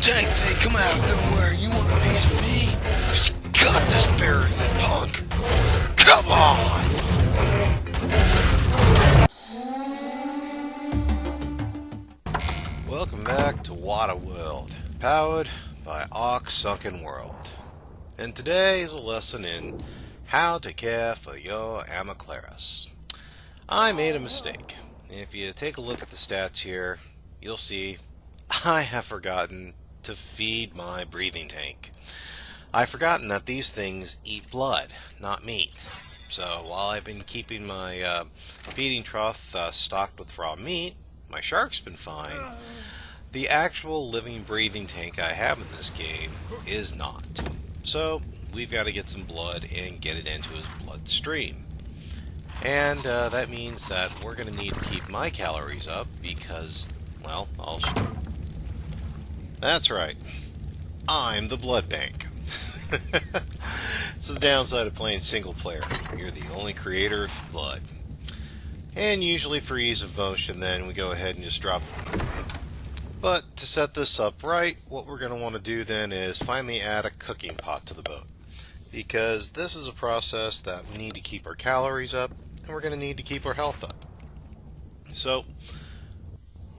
Tank thing come out of nowhere. You want a piece of me? Got this berry, you punk. Come on! Welcome back to Waterworld, powered by Ark Sunken World. And today is a lesson in how to care for your Amaclaris. I made a mistake. If you take a look at the stats here, you'll see I have forgotten to feed my breathing tank. I've forgotten that these things eat blood, not meat. So while I've been keeping my feeding trough stocked with raw meat, my shark's been fine. The actual living breathing tank I have in this game is not. So we've got to get some blood and get it into his bloodstream. And that means that we're going to need to keep my calories up because, well, that's right. I'm the blood bank. So the downside of playing single player, you're the only creator of blood. And usually for ease of motion, then we go ahead and just drop it. But to set this up right, what we're going to want to do then is finally add a cooking pot to the boat. Because this is a process that we need to keep our calories up, and we're going to need to keep our health up. So,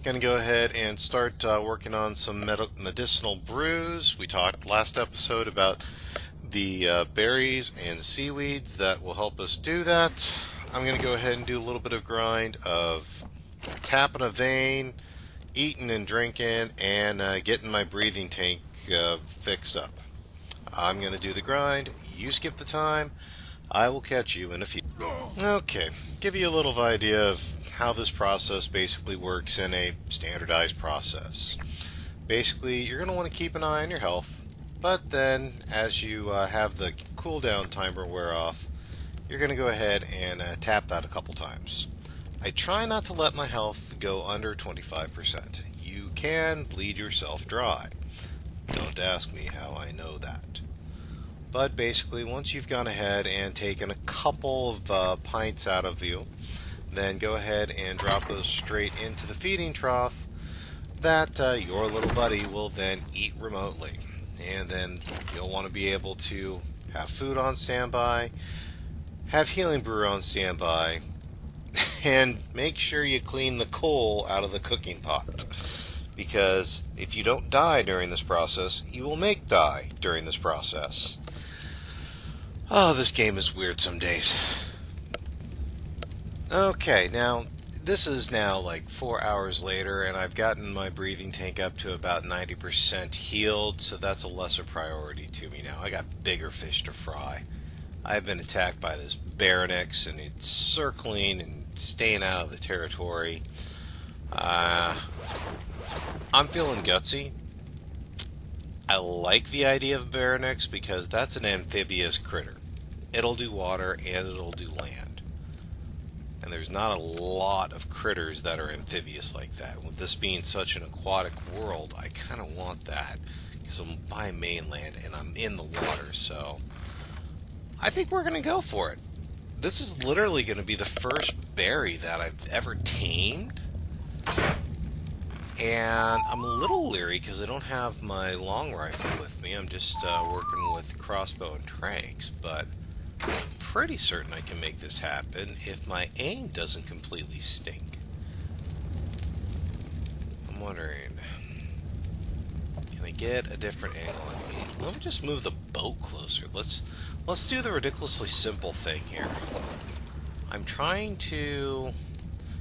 going to go ahead and start working on some medicinal brews. We talked last episode about the berries and seaweeds that will help us do that. I'm going to go ahead and do a little bit of grind of tapping a vein, eating and drinking, and getting my breathing tank fixed up. I'm going to do the grind. You skip the time. I will catch you in a few. Okay, give you a little idea of how this process basically works in a standardized process. Basically, you're going to want to keep an eye on your health, but then as you have the cooldown timer wear off, you're going to go ahead and tap that a couple times. I try not to let my health go under 25%. You can bleed yourself dry. Don't ask me how I know that. But basically, once you've gone ahead and taken a couple of pints out of you, then go ahead and drop those straight into the feeding trough that your little buddy will then eat remotely. And then you'll want to be able to have food on standby, have healing brew on standby, and make sure you clean the coal out of the cooking pot. Because if you don't die during this process, you will make die during this process. Oh, this game is weird some days. Okay, now, this is now like 4 hours later, and I've gotten my breathing tank up to about 90% healed, so that's a lesser priority to me now. I got bigger fish to fry. I've been attacked by this Baryonyx, and it's circling and staying out of the territory. I'm feeling gutsy. I like the idea of Baryonyx because that's an amphibious critter. It'll do water and it'll do land. And there's not a lot of critters that are amphibious like that. With this being such an aquatic world, I kind of want that because I'm by mainland and I'm in the water, so I think we're going to go for it. This is literally going to be the first berry that I've ever tamed. And I'm a little leery because I don't have my long rifle with me. I'm just working with crossbow and tranks, but I'm pretty certain I can make this happen if my aim doesn't completely stink. I'm wondering, can I get a different angle on me? Let me just move the boat closer. Let's do the ridiculously simple thing here. I'm trying to...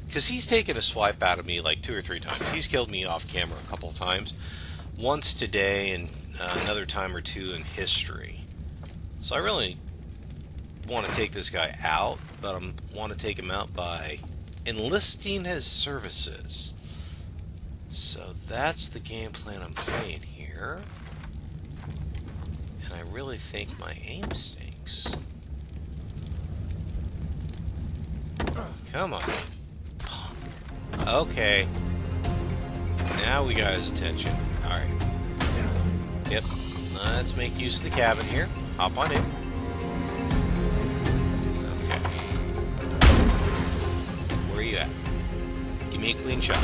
because he's taken a swipe out of me like 2 or 3 times. He's killed me off camera a couple of times. Once today and another time or two in history. So I really want to take this guy out, but I want to take him out by enlisting his services. So that's the game plan I'm playing here. And I really think my aim stinks. Come on. Okay. Now we got his attention. Alright. Yep. Let's make use of the cabin here. Hop on in. Okay. Where are you at? Give me a clean shot.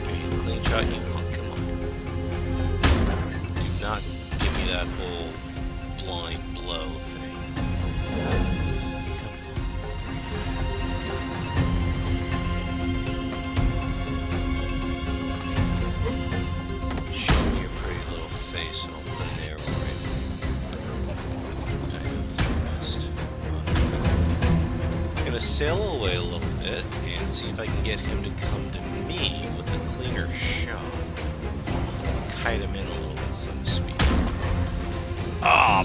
Give me a clean shot, you punk. Come on. Nice. I'll put an arrow right. I'm gonna sail away a little bit and see if I can get him to come to me with a cleaner shot. Kite him in a little bit, so to speak. Ah,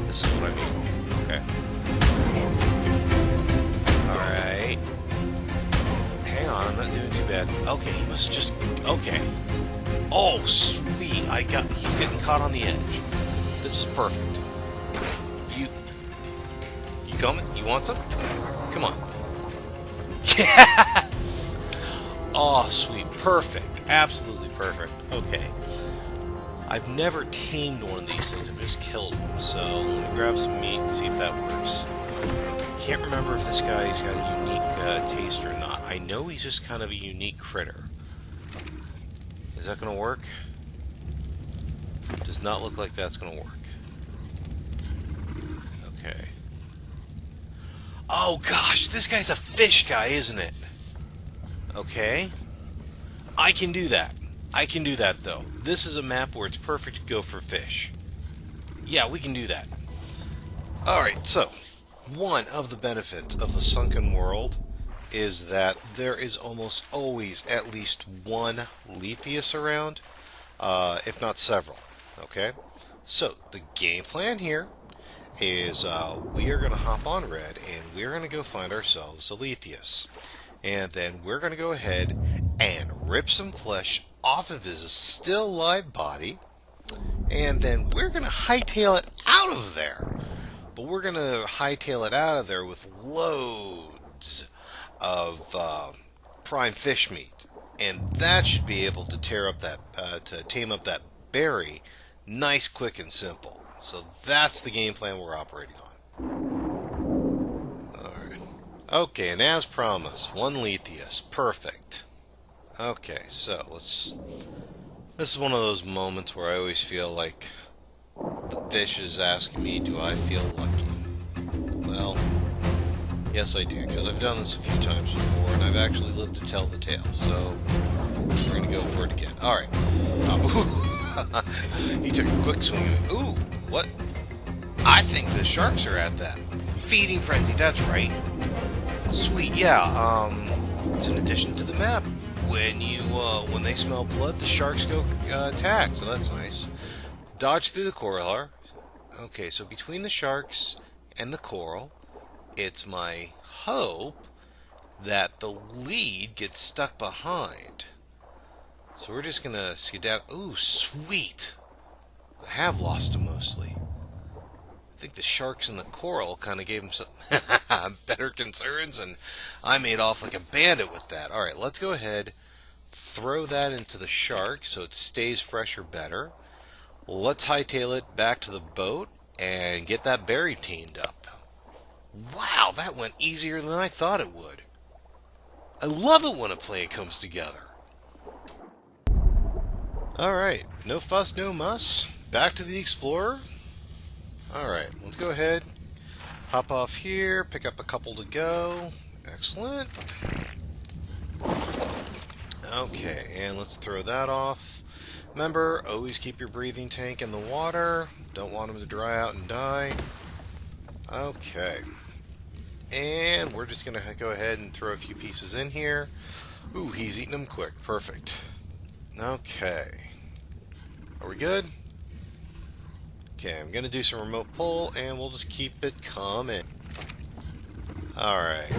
This is what I mean. Okay. Alright. Hang on, I'm not doing too bad. Okay, he must just... Okay. Oh, sweet. He's getting caught on the edge. This is perfect. You coming? You want some? Come on. Yes! Oh, sweet. Perfect. Absolutely perfect. Okay. I've never tamed one of these things. I've just killed them. So let me grab some meat and see if that works. Can't remember if this guy's got a unique taste or not. I know he's just kind of a unique critter. Is that going to work? Does not look like that's going to work. Okay. Oh gosh, this guy's a fish guy, isn't it? Okay. I can do that. I can do that, though. This is a map where it's perfect to go for fish. Yeah, we can do that. Alright, so, one of the benefits of the Sunken World is that there is almost always at least one Letheus around, if not several. Okay? So, the game plan here is we are going to hop on Red, and we're going to go find ourselves a Letheus. And then we're going to go ahead and rip some flesh off of his still alive body, and then we're going to hightail it out of there. But we're going to hightail it out of there with loads of prime fish meat, and that should be able to tear up that, to tame up that berry, nice, quick, and simple. So that's the game plan we're operating on. Alright. Okay, and as promised, one Letheus. Perfect. Okay, so let's... This is one of those moments where I always feel like the fish is asking me, do I feel lucky? Well, yes I do, because I've done this a few times before, and I've actually lived to tell the tale, so we're going to go for it again. Alright. He took a quick swing at me. Ooh, what? I think the sharks are at that. Feeding frenzy, that's right. Sweet, yeah, it's an addition to the map. When they smell blood, the sharks go attack, so that's nice. Dodge through the coral. Okay, so between the sharks and the coral, it's my hope that the lead gets stuck behind. So we're just gonna skedaddle. Ooh, sweet! I have lost him mostly. I think the sharks and the coral kind of gave him some better concerns, and I made off like a bandit with that. Alright, let's go ahead, throw that into the shark so it stays fresh or better. Let's hightail it back to the boat and get that berry tamed up. Wow, that went easier than I thought it would. I love it when a plan comes together. Alright, no fuss, no muss. Back to the Explorer. Alright, let's go ahead, hop off here, pick up a couple to go. Excellent. Okay, and let's throw that off. Remember, always keep your breathing tank in the water. Don't want them to dry out and die. Okay. And we're just going to go ahead and throw a few pieces in here. Ooh, he's eating them quick. Perfect. Okay. Are we good? Okay, I'm going to do some remote pull, and we'll just keep it coming. Alright.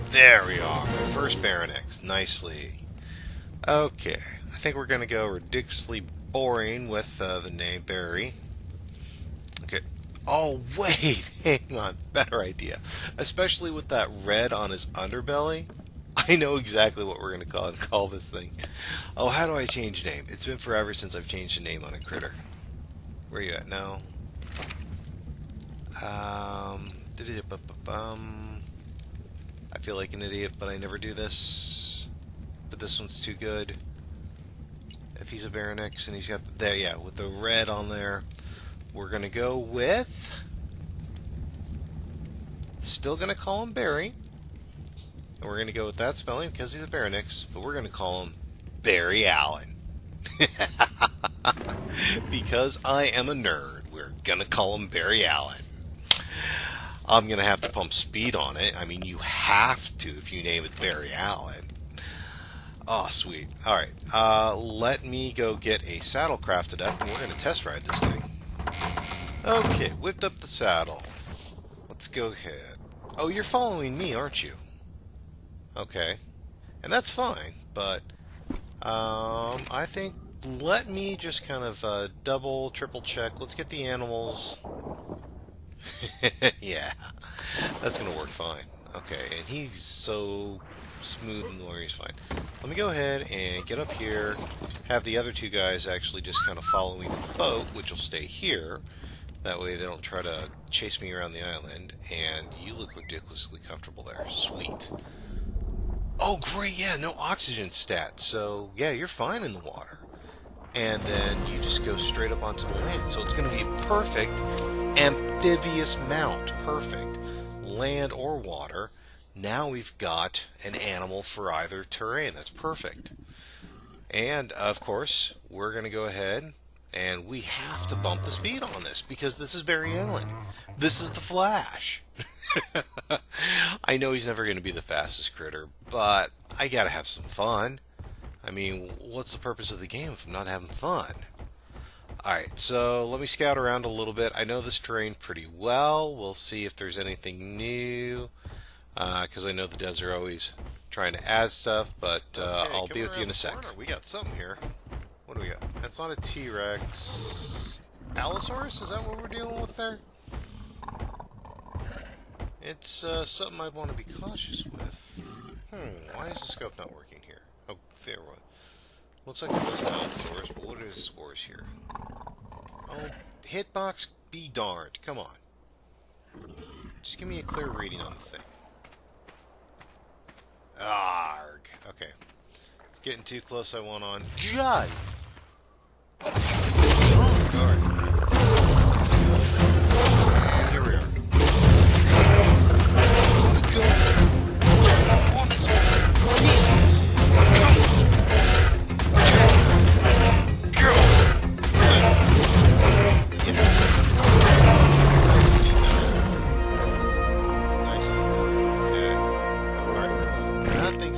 There we are. My first Baryonyx. Nicely. Okay. I think we're going to go ridiculously boring with the name Barry. Okay. Oh, wait! Hang on. Better idea. Especially with that red on his underbelly. I know exactly what we're going to call this thing. Oh, how do I change name? It's been forever since I've changed a name on a critter. Where are you at now? I feel like an idiot, but I never do this. But this one's too good. If he's a Baryonyx and he's got there, yeah, with the red on there, we're gonna go with. Still gonna call him Barry, and we're gonna go with that spelling because he's a Baryonyx. But we're gonna call him Barry Allen. Because I am a nerd, we're gonna call him Barry Allen. I'm gonna have to pump speed on it. I mean, you have to if you name it Barry Allen. Oh, sweet. All right, let me go get a saddle crafted up, and we're gonna test ride this thing. Okay, whipped up the saddle. Let's go ahead. Oh, you're following me, aren't you? Okay, and that's fine, but I think let me just kind of double, triple check. Let's get the animals. Yeah, that's gonna work fine. Okay, and he's so smooth and where he's fine. Let me go ahead and get up here, have the other two guys actually just kind of following the boat, which will stay here. That way they don't try to chase me around the island, and you look ridiculously comfortable there. Sweet. Oh, great, yeah, no oxygen stat, so yeah, you're fine in the water. And then you just go straight up onto the land. So it's going to be a perfect amphibious mount. Perfect. Land or water. Now we've got an animal for either terrain. That's perfect. And, of course, we're going to go ahead and we have to bump the speed on this because this is Barry Allen. This is the Flash. I know he's never going to be the fastest critter, but I got to have some fun. I mean, what's the purpose of the game if I'm not having fun? Alright, so let me scout around a little bit. I know this terrain pretty well. We'll see if there's anything new. Because I know the devs are always trying to add stuff, but Okay, I'll be with you in a sec. corner, we got something here. What do we got? That's not a T-Rex. Allosaurus? Is that what we're dealing with there? It's something I'd want to be cautious with. Why is the scope not working here? Oh, there was. Looks like it was an Allosaurus, but what are his scores here? Oh, hitbox be darned. Come on. Just give me a clear reading on the thing. Arg. Okay. It's getting too close. I want on. God! Oh, alright. And here we are.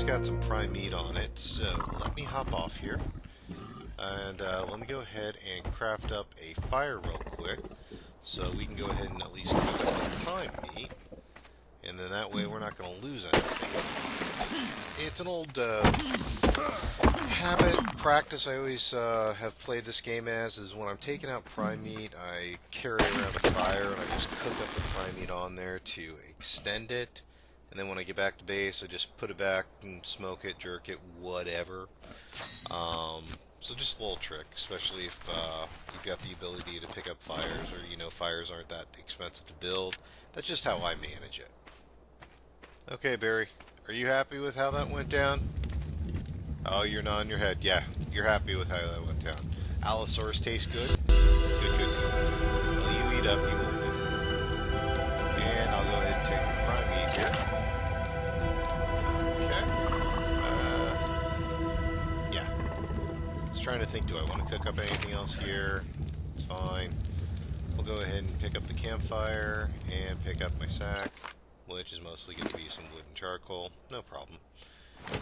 Got some prime meat on it, so let me hop off here and let me go ahead and craft up a fire real quick so we can go ahead and at least cook up the prime meat, and then that way we're not going to lose anything. It's an old habit, practice I always have played this game as, is when I'm taking out prime meat, I carry around a fire and I just cook up the prime meat on there to extend it. And then when I get back to base, I just put it back and smoke it, jerk it, whatever. So just a little trick, especially if you've got the ability to pick up fires, or fires aren't that expensive to build. That's just how I manage it. Okay, Barry, are you happy with how that went down? Oh, you're nodding your head. Yeah, you're happy with how that went down. Allosaurus tastes good? Good, good, good. Well, you eat up, you earned it. And I'll go ahead and take the prime meat here. Trying to think, do I want to cook up anything else here? It's fine. We'll go ahead and pick up the campfire and pick up my sack, which is mostly going to be some wood and charcoal. No problem.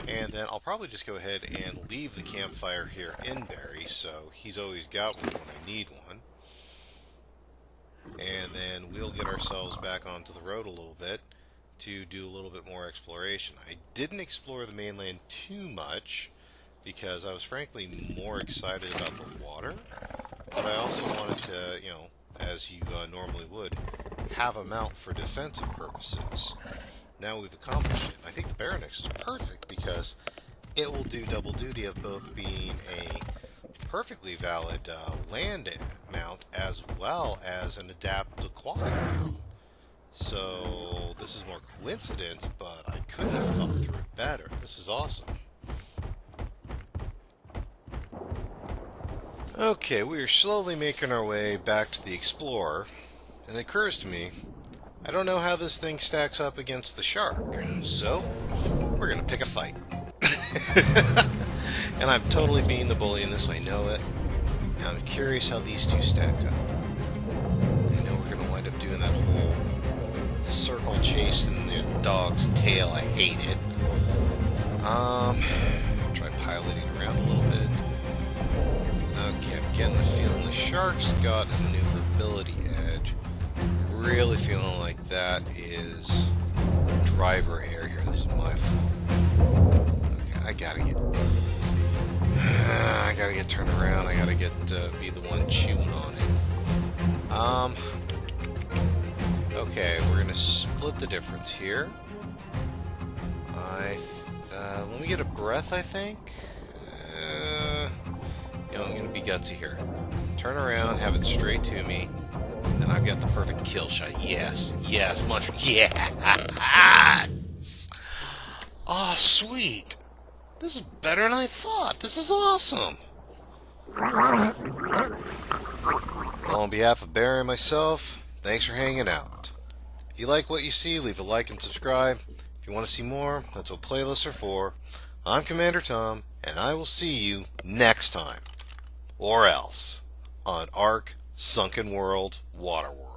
And then I'll probably just go ahead and leave the campfire here in Barry, so he's always got one when I need one. And then we'll get ourselves back onto the road a little bit to do a little bit more exploration. I didn't explore the mainland too much, because I was frankly more excited about the water, but I also wanted to, as you normally would, have a mount for defensive purposes. Now we've accomplished it. I think the Baryonyx is perfect because it will do double duty of both being a perfectly valid land mount as well as an adapted aquatic mount. So this is more coincidence, but I couldn't have thought through it better. This is awesome. Okay, we are slowly making our way back to the Explorer, and it occurs to me, I don't know how this thing stacks up against the shark, so we're going to pick a fight. And I'm totally being the bully in this, I know it. And I'm curious how these two stack up. I know we're going to wind up doing that whole circle chase in the dog's tail. I hate it. Try piloting around a little bit. Okay, I'm getting the feeling the shark's got a maneuverability edge. I'm really feeling like that is driver error here. This is my fault. Okay, I gotta get turned around. I gotta get be the one chewing on it. Okay, we're gonna split the difference here. Let me get a breath, I think. I'm gonna be gutsy here. Turn around, have it straight to me, and then I've got the perfect kill shot. Yes, much, yeah. Oh, sweet. This is better than I thought. This is awesome. Well, on behalf of Barry and myself, thanks for hanging out. If you like what you see, leave a like and subscribe. If you want to see more, that's what playlists are for. I'm Commander Tom, and I will see you next time. Or else, on Ark Sunken World Waterworld.